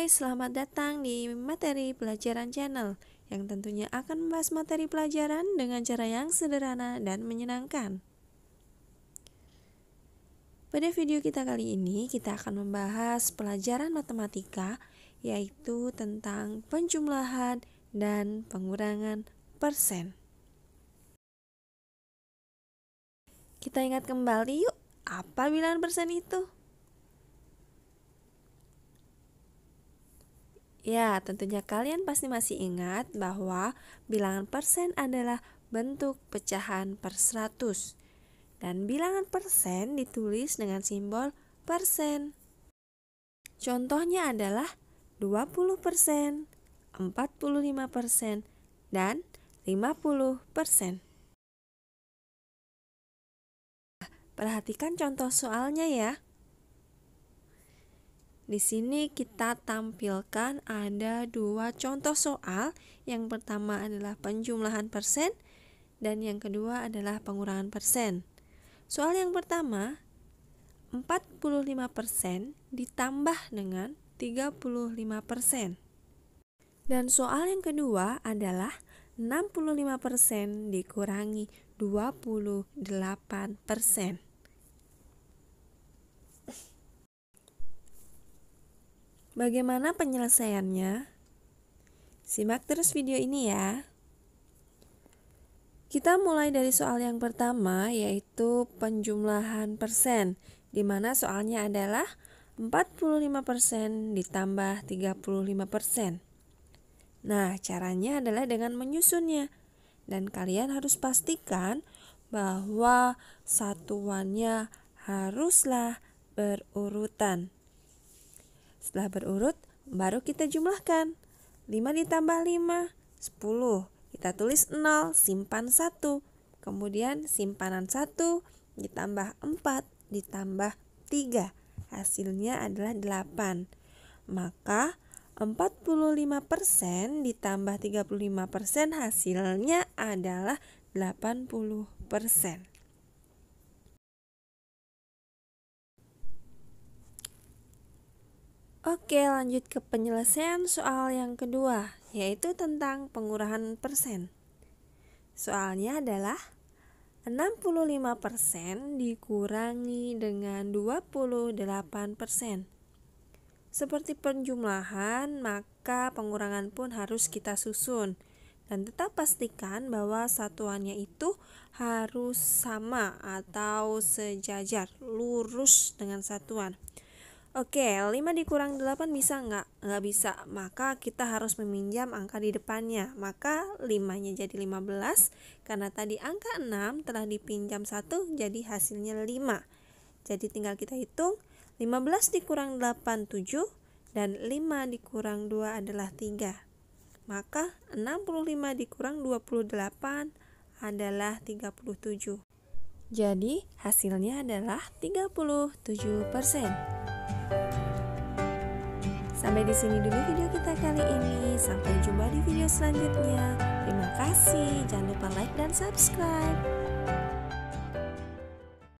Hai, selamat datang di Materi Pelajaran Channel yang tentunya akan membahas materi pelajaran dengan cara yang sederhana dan menyenangkan. Pada video kita kali ini, kita akan membahas pelajaran matematika, yaitu tentang penjumlahan dan pengurangan persen. Kita ingat kembali yuk, apa bilangan persen itu? Ya, tentunya kalian pasti masih ingat bahwa bilangan persen adalah bentuk pecahan per 100. Dan bilangan persen ditulis dengan simbol persen. Contohnya adalah 20%, 45%, dan 50%. Perhatikan contoh soalnya ya. Di sini kita tampilkan ada dua contoh soal. Yang pertama adalah penjumlahan persen dan yang kedua adalah pengurangan persen. Soal yang pertama, 45% ditambah dengan 35%. Dan soal yang kedua adalah 65% dikurangi 28%. Bagaimana penyelesaiannya? Simak terus video ini ya. Kita mulai dari soal yang pertama, yaitu penjumlahan persen, di mana soalnya adalah 45% ditambah 35%. Nah, caranya adalah dengan menyusunnya. Dan kalian harus pastikan bahwa satuannya haruslah berurutan. Setelah berurut, baru kita jumlahkan. 5 ditambah 5, 10. Kita tulis 0, simpan 1. Kemudian simpanan 1 ditambah 4 ditambah 3. Hasilnya adalah 8. Maka 45% ditambah 35% hasilnya adalah 80%. Oke, lanjut ke penyelesaian soal yang kedua, yaitu tentang pengurangan persen. Soalnya adalah 65% dikurangi dengan 28%. Seperti penjumlahan, maka pengurangan pun harus kita susun. Dan tetap pastikan bahwa satuannya itu harus sama atau sejajar, lurus dengan satuan. Oke, 5 dikurang 8 bisa nggak? Nggak bisa, maka kita harus meminjam angka di depannya. Maka 5-nya jadi 15, karena tadi angka 6 telah dipinjam 1, jadi hasilnya 5. Jadi tinggal kita hitung, 15 dikurang 8, 7, dan 5 dikurang 2 adalah 3. Maka 65 dikurang 28 adalah 37. Jadi hasilnya adalah 37%. Sampai di sini dulu video kita kali ini. Sampai jumpa di video selanjutnya. Terima kasih. Jangan lupa like dan subscribe.